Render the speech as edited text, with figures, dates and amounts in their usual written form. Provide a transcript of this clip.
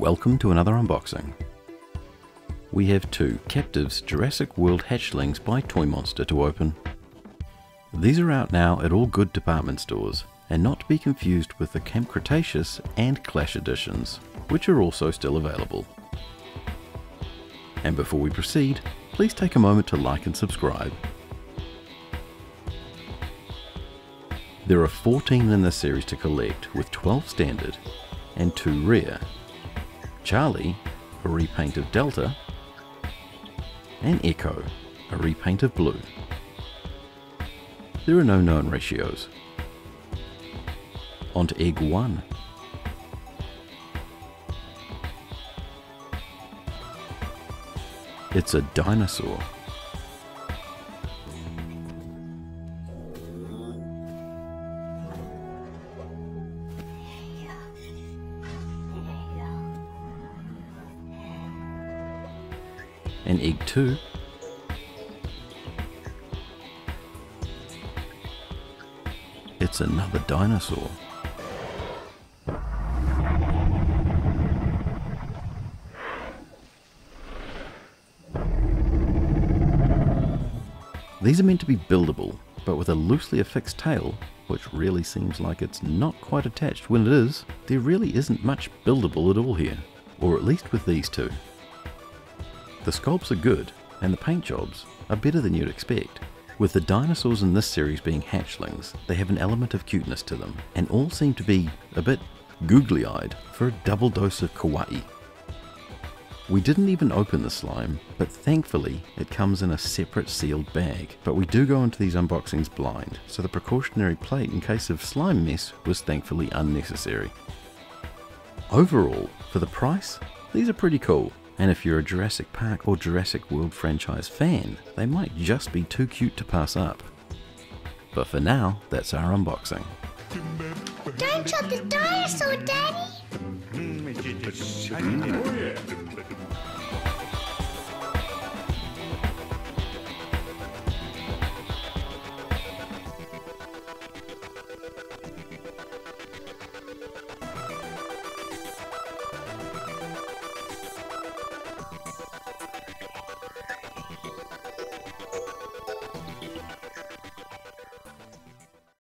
Welcome to another unboxing. We have two Captivz Jurassic World Hatchlings by Toy Monster to open. These are out now at all good department stores, and not to be confused with the Camp Cretaceous and Clash editions, which are also still available. And before we proceed, please take a moment to like and subscribe. There are 14 in this series to collect, with 12 standard and 2 rare. Charlie, a repaint of Delta, and Echo, a repaint of Blue. There are no known ratios. On to Egg 1. It's a dinosaur. And Egg 2. It's another dinosaur. These are meant to be buildable, but with a loosely affixed tail, which really seems like it's not quite attached when it is, there really isn't much buildable at all here, or at least with these two. The sculpts are good, and the paint jobs are better than you'd expect. With the dinosaurs in this series being hatchlings, they have an element of cuteness to them, and all seem to be a bit googly-eyed for a double dose of kawaii. We didn't even open the slime, but thankfully it comes in a separate sealed bag. But we do go into these unboxings blind, so the precautionary plate in case of slime mess was thankfully unnecessary. Overall, for the price, these are pretty cool. And if you're a Jurassic Park or Jurassic World franchise fan, they might just be too cute to pass up. But for now, that's our unboxing. Don't shut the dinosaur, Daddy!